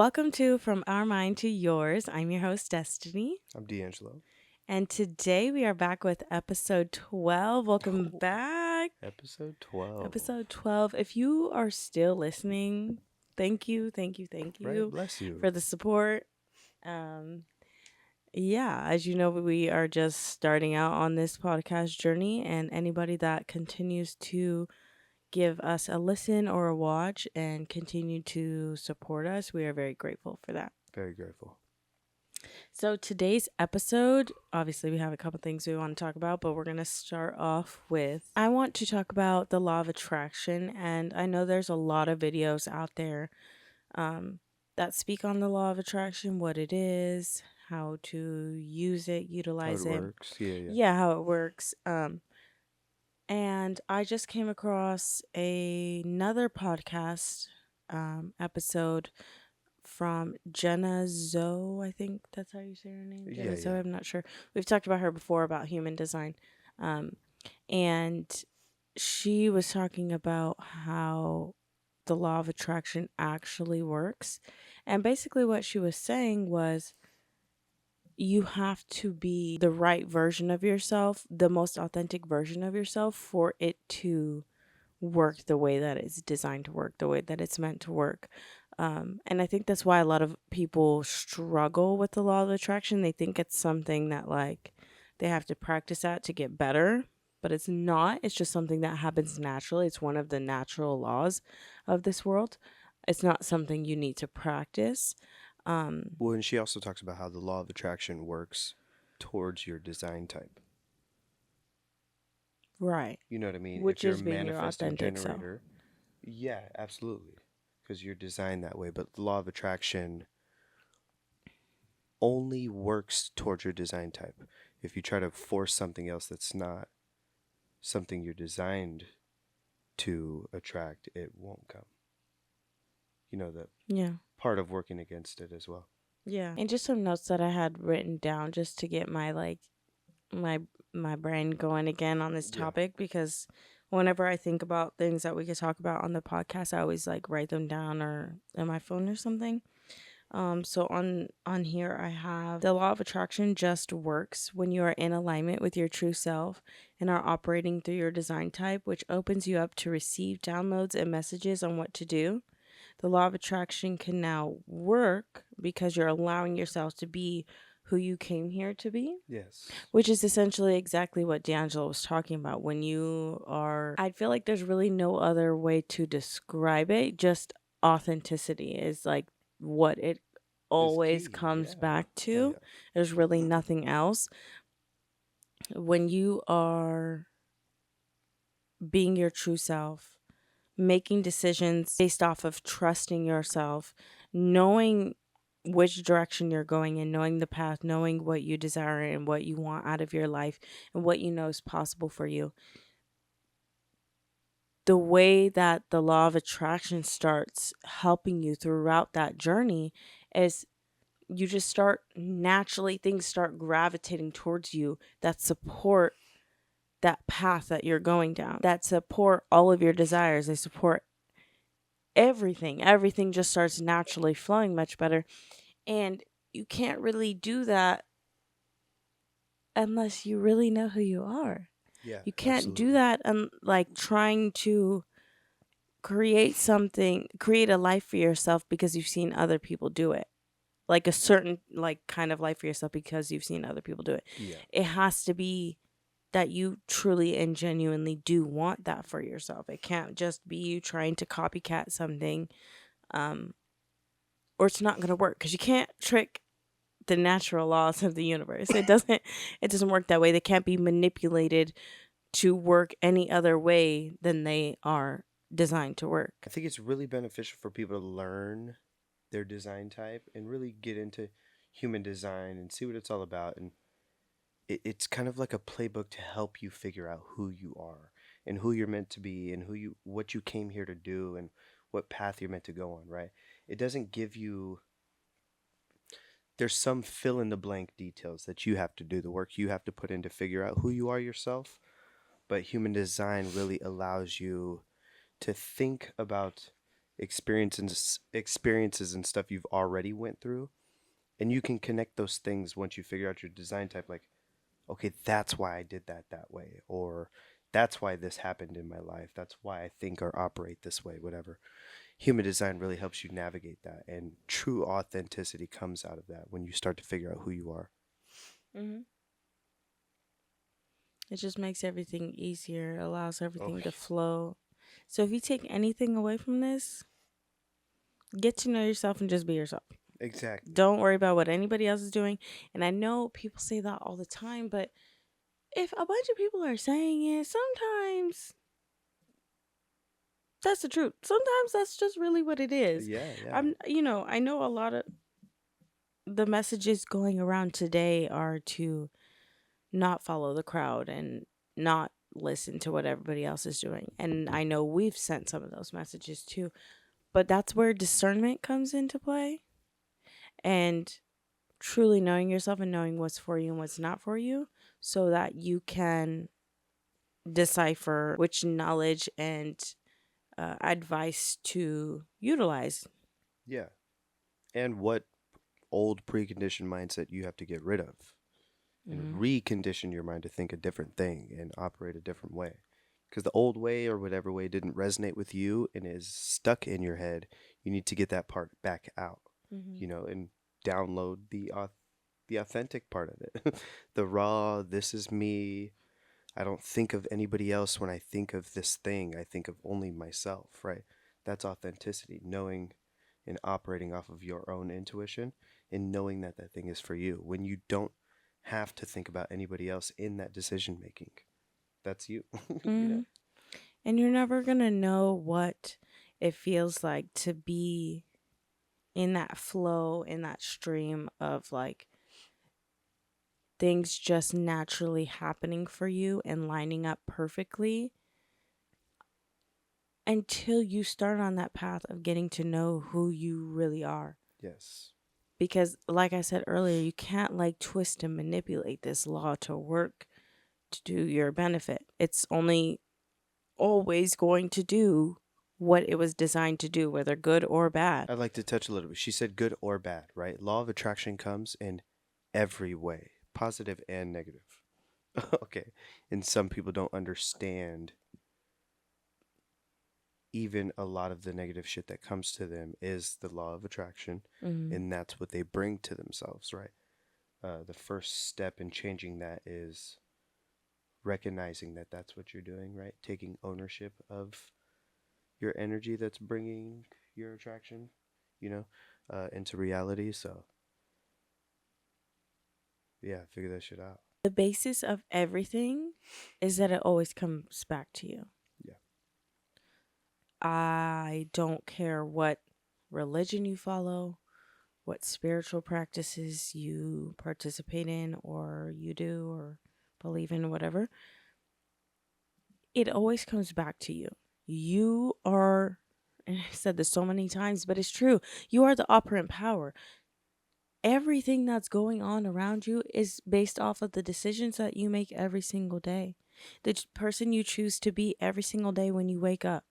Welcome to From Our Mind to Yours. I'm your host, Destiny. I'm D'Angelo. And today we are back with episode 12. Welcome back. Episode 12. Episode 12. If you are still listening, thank you Right, bless you. for the support. As you know, we are just starting out on this podcast journey, and anybody that continues to give us a listen or a watch and continue to support us, we are very grateful for that. Very grateful. So today's episode, obviously we have a couple things we want to talk about, but we're going to start off with, I want to talk about the law of attraction. And I know there's a lot of videos out there that speak on the law of attraction, what it is, how to use it, utilize How it it. works. Yeah. Yeah, how it works. And I just came across another podcast episode from Jenna Zoe. I think that's how you say her name. Jenna Zoe. I'm not sure. We've talked about her before about human design. And she was talking about how the law of attraction actually works. And basically what she was saying was you have to be the right version of yourself, the most authentic version of yourself for it to work the way that it's designed to work, the way that it's meant to work. And I think that's why a lot of people struggle with the law of attraction. They think it's something that like they have to practice at to get better, but it's not. It's just something that happens naturally. It's one of the natural laws of this world. It's not something you need to practice. Well, and she also talks about how the law of attraction works towards your design type. Right. You know what I mean? Which if you're is a being your manifesting authentic generator, yeah, absolutely. Because you're designed that way. But the law of attraction only works towards your design type. If you try to force something else that's not something you're designed to attract, it won't come. You know, the part of working against it as well. Yeah. And just some notes that I had written down just to get my my brain going again on this topic, because whenever I think about things that we could talk about on the podcast, I always like write them down or in my phone or something. So on here I have the law of attraction just works when you are in alignment with your true self and are operating through your design type, which opens you up to receive downloads and messages on what to do. The law of attraction can now work because you're allowing yourself to be who you came here to be. Yes. Which is essentially exactly what D'Angelo was talking about. When you are, I feel like there's really no other way to describe it. Just authenticity is like what it always comes back to. There's really nothing else. When you are being your true self, making decisions based off of trusting yourself, knowing which direction you're going in, knowing the path, knowing what you desire and what you want out of your life and what you know is possible for you. The way that the law of attraction starts helping you throughout that journey is you just start naturally, things start gravitating towards you that support that path that you're going down, that support all of your desires. They support everything just starts naturally flowing much better. And you can't really do that unless you really know who you are. You can't do that like trying to create a life for yourself because you've seen other people do it, like a certain like kind of life for yourself because you've seen other people do it. It has to be that you truly and genuinely do want that for yourself. It can't just be you trying to copycat something, or it's not going to work, because you can't trick the natural laws of the universe. It doesn't work that way. They can't be manipulated to work any other way than they are designed to work. I think it's really beneficial for people to learn their design type and really get into human design and see what it's all about. And it's kind of like a playbook to help you figure out who you are and who you're meant to be and what you came here to do and what path you're meant to go on, right? It doesn't give you, there's some fill in the blank details that you have to do, the work you have to put in to figure out who you are yourself. But human design really allows you to think about experiences and stuff you've already went through, and you can connect those things once you figure out your design type. Like, okay, that's why I did that way, or that's why this happened in my life. That's why I think or operate this way. Whatever. Human design really helps you navigate that, and true authenticity comes out of that when you start to figure out who you are. Hmm. It just makes everything easier, allows Oh, everything to flow. So if you take anything away from this, get to know yourself and just be yourself. exactly. Don't worry about what anybody else is doing. And I know people say that all the time, but if a bunch of people are saying it, sometimes that's the truth. Sometimes that's just really what it is. Yeah, yeah, I know a lot of the messages going around today are to not follow the crowd and not listen to what everybody else is doing. And I know we've sent some of those messages too, but that's where discernment comes into play, and truly knowing yourself and knowing what's for you and what's not for you, so that you can decipher which knowledge and advice to utilize. yeah. And what old preconditioned mindset you have to get rid of and Hmm. recondition your mind to think a different thing and operate a different way. Because the old way or whatever way didn't resonate with you and is stuck in your head, you need to get that part back out, Hmm. and download the authentic part of it. The raw, this is me. I don't think of anybody else when I think of this thing. I think of only myself, right? That's authenticity, knowing and operating off of your own intuition and knowing that that thing is for you when you don't have to think about anybody else in that decision making. That's you, you Hmm. know? And you're never going to know what it feels like to be in that flow, in that stream of like things just naturally happening for you and lining up perfectly, until you start on that path of getting to know who you really are. Yes. Because, like I said earlier, you can't like twist and manipulate this law to work to do your benefit. It's only always going to do what it was designed to do, whether good or bad. I'd like to touch a little bit. She said good or bad, right? Law of attraction comes in every way, positive and negative. Okay. And some people don't understand even a lot of the negative shit that comes to them is the law of attraction, Mm-hmm. and that's what they bring to themselves, right? The first step in changing that is recognizing that that's what you're doing, right? Taking ownership of your energy that's bringing your attraction, you know, into reality. So, yeah, figure that shit out. The basis of everything is that it always comes back to you. Yeah. I don't care what religion you follow, what spiritual practices you participate in, or you do, or believe in, whatever. It always comes back to you. You are, and I've said this so many times, but it's true. You are the operant power. Everything that's going on around you is based off of the decisions that you make every single day. The person you choose to be every single day when you wake up.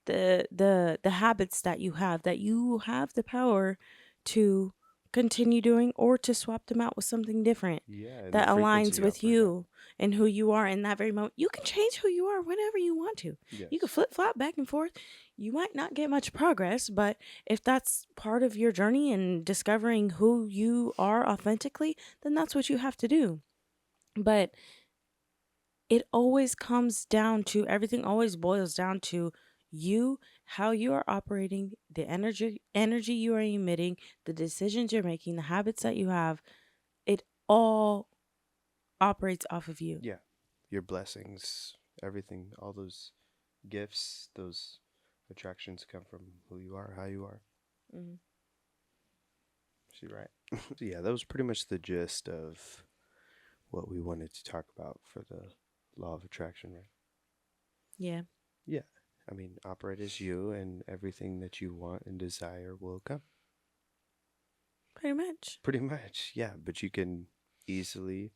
The habits that you have the power to continue doing, or to swap them out with something different Yeah, and the that frequency aligns you with operate at. you and who you are in that very moment. You can change who you are whenever you want to. You can Yes. flip flop back and forth. You might not get much progress, but if that's part of your journey and discovering who you are authentically, then that's what you have to do. But it always comes down to, everything always boils down to you, how you are operating, the energy you are emitting, the decisions you're making, the habits that you have. It all operates off of you. Yeah. Your blessings, everything, all those gifts, those attractions come from who you are, how you are. Hmm. She right. So yeah, that was pretty much the gist of what we wanted to talk about for the law of attraction, right? Yeah, Yeah. I mean, operate as you, and everything that you want and desire will come. pretty much. Pretty much, yeah. But you can easily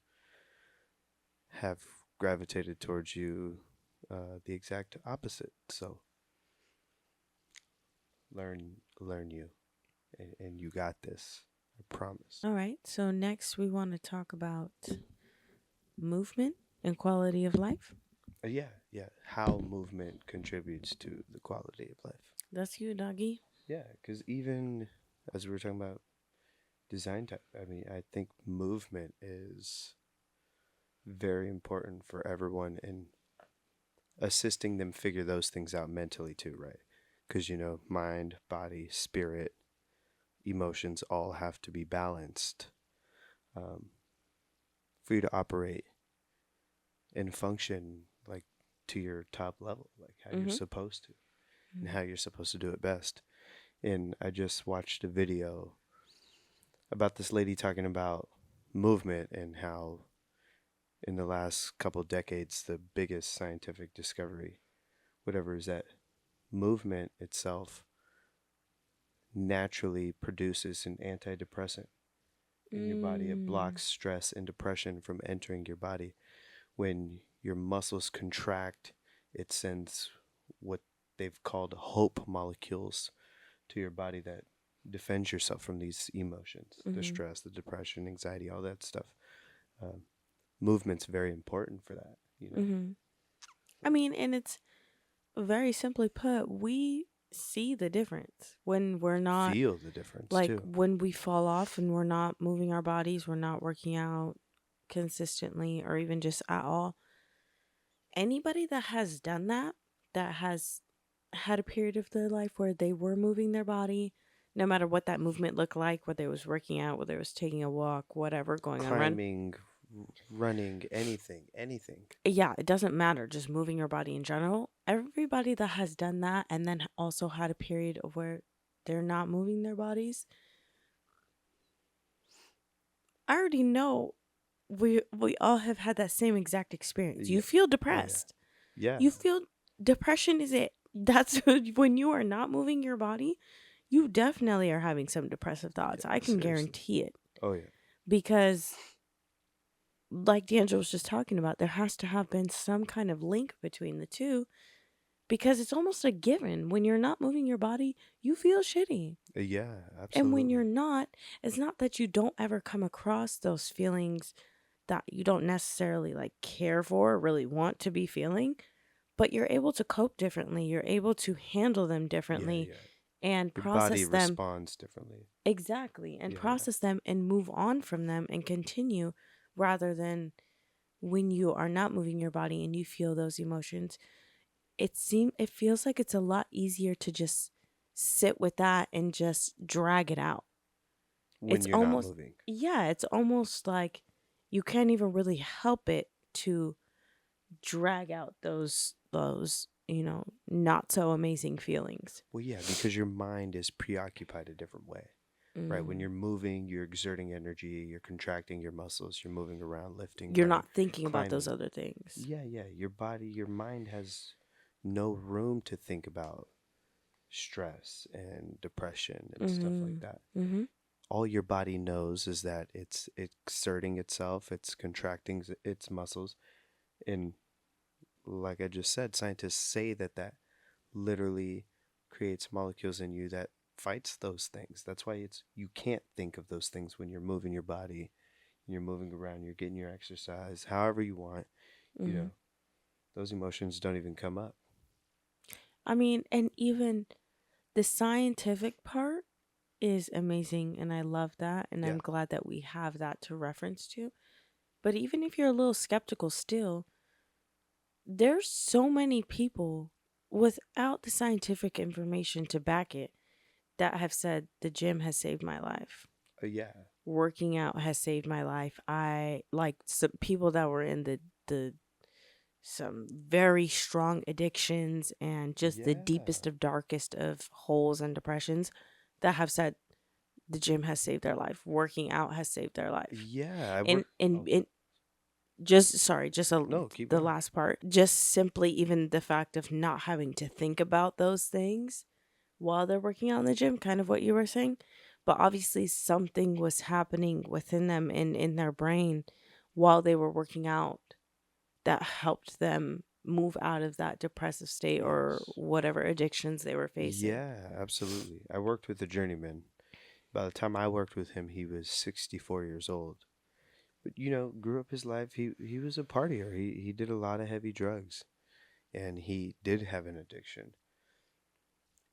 have gravitated towards you the exact opposite. So, learn you, and you got this. I promise. All right. So next we want to talk about movement and quality of life. Yeah, yeah. How movement contributes to the quality of life. That's you, doggy. Yeah, because even as we were talking about design type, I mean, I think movement is very important for everyone in assisting them figure those things out mentally too, right? Because, mind, body, spirit, emotions all have to be balanced um, for you to operate and function like to your top level, like how you're Mm-hmm. supposed to and how you're supposed to do it best. And I just watched a video about this lady talking about movement and how in the last couple of decades the biggest scientific discovery, whatever, is that movement itself naturally produces an antidepressant in your body. It Mm. blocks stress and depression from entering your body. When your muscles contract, it sends what they've called hope molecules to your body that defends yourself from these emotions, the Mm-hmm. stress, the depression, anxiety, all that stuff. Um, Movement's very important for that. Mm-hmm. I mean, and it's very simply put, we see the difference when we're not, Feel the difference like, too. when we fall off and we're not moving our bodies, we're not working out consistently or even just at all. Anybody that has done that, that has had a period of their life where they were moving their body, no matter what that movement looked like, whether it was working out, whether it was taking a walk, whatever, going on a run. Climbing, running, anything. Yeah, it doesn't matter, just moving your body in general. Everybody that has done that and then also had a period of where they're not moving their bodies, I already know we all have had that same exact experience. You Yeah. feel Oh yeah. depressed. Yeah. You feel depression is it. That's when you are not moving your body, you definitely are having some depressive thoughts. Yeah. I can Seriously. guarantee it Oh yeah. because like D'Angelo was just talking about, there has to have been some kind of link between the two because it's almost a given. When you're not moving your body, you feel shitty. Yeah. And when Absolutely. you're not, it's not that you don't ever come across those feelings that you don't necessarily like care for or really want to be feeling, but you're able to cope differently. You're able to handle them Yeah. differently Yeah. and Your body process them responds differently. exactly and Yeah. Yeah. process them and move on from them and continue rather than when you are not moving your body and you feel those emotions. It feels like it's a lot easier to just sit with that and just drag it out. When It's you're not almost, moving. yeah, it's almost like you can't even really help it to drag out those not so amazing feelings. Well, yeah, because your mind is preoccupied a different way, right? When Mm. you're moving, you're exerting energy, you're contracting your muscles, you're moving around, lifting, You're running, not thinking about those climbing. other things. Yeah, yeah. Your body, your mind has no room to think about stress and depression and stuff like Mhm. that. Mhm. All your body knows is that it's exerting itself, it's contracting its muscles, and like I just said, scientists say that literally creates molecules in you that fights those things. That's why you can't think of those things when you're moving your body, you're moving around, you're getting your exercise, however you want. You Mhm. know, those emotions don't even come up. I mean, and even the scientific part is amazing and I love that and Yeah. I'm glad that we have that to reference to. But even if you're a little skeptical still, there's so many people without the scientific information to back it that have said the gym has saved my life. Yeah. Working out has saved my life. I like some people that were in the some very strong addictions and just the Yeah. deepest of darkest of holes and depressions that have said the gym has saved their life. Working out has saved their life. Yeah. I And work. and, Oh, and just sorry, just no, keep the going. last part, just simply even the fact of not having to think about those things while they're working out in the gym, kind of what you were saying. But obviously something was happening within them in their brain while they were working out that helped them move out of that depressive state or Yes. whatever addictions they were facing. Yeah, absolutely. I worked with a journeyman. By the time I worked with him, he was 64 years old. But grew up his life. He was a partier. He did a lot of heavy drugs, and he did have an addiction.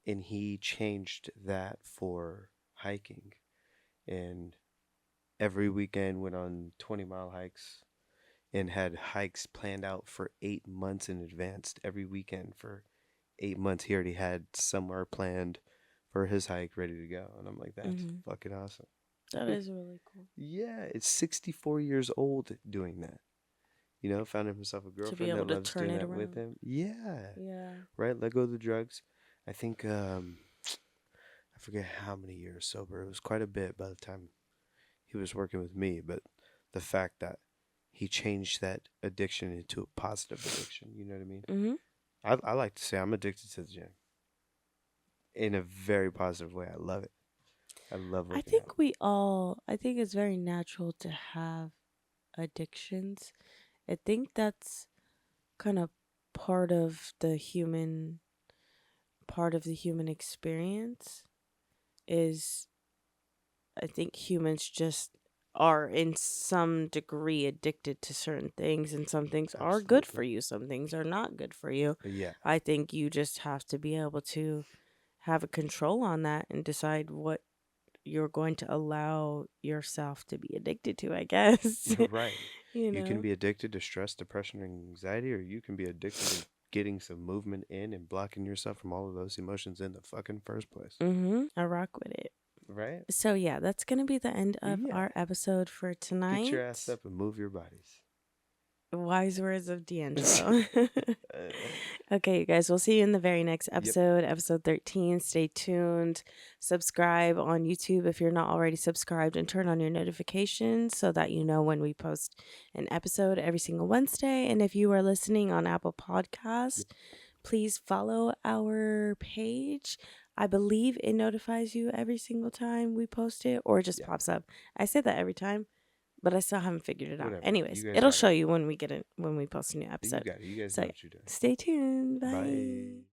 And he changed that for hiking. And every weekend went on 20-mile hikes and had hikes planned out for 8 months in advance. Every weekend for 8 months, he already had somewhere planned for his hike ready to go. And I'm like, that's Hmm. fucking awesome. That is really cool Yeah, it's 64 years old doing that. Found himself a to be girlfriend able that to loves turn doing it that with around. him. Yeah, Yeah. right. Let go of the drugs. I think I forget how many years sober. It was quite a bit by the time he was working with me. But the fact that he changed that addiction into a positive addiction. You know what I mean? Hmm. I like to say I'm addicted to the gym in a very positive way. I love it. I love I working out. think I think it's very natural to have addictions. I think that's kind of part of the human experience is I think humans just are in some degree addicted to certain things, and some things are good for Absolutely. you, some things are not good for you. Yeah. I think you just have to be able to have a control on that and decide what you're going to allow yourself to be addicted to, I guess. Right. you You can know? be addicted to stress, depression, and anxiety, or you can be addicted to getting some movement in and blocking yourself from all of those emotions in the fucking first place. I rock with it. Right? So, yeah, that's going to be the end of Yeah. our episode for Get your ass tonight. up and move your bodies. Wise words of D'Angelo. Okay, you guys, we'll see you in the very next Yep. episode 13. Stay tuned. Subscribe on YouTube if you're not already subscribed, and turn on your notifications so that you know when we post an episode every single Wednesday. And if you are listening on Apple Podcasts, Yep. please follow our page. I believe it notifies you every single time we post it, or it just Yeah. pops up. I say that every time, but I still haven't figured it out. Whatever. Anyways, You guys it'll got show it. you when we post a new You episode. got it. You guys So know yeah, what you're doing. stay tuned. Bye. Bye.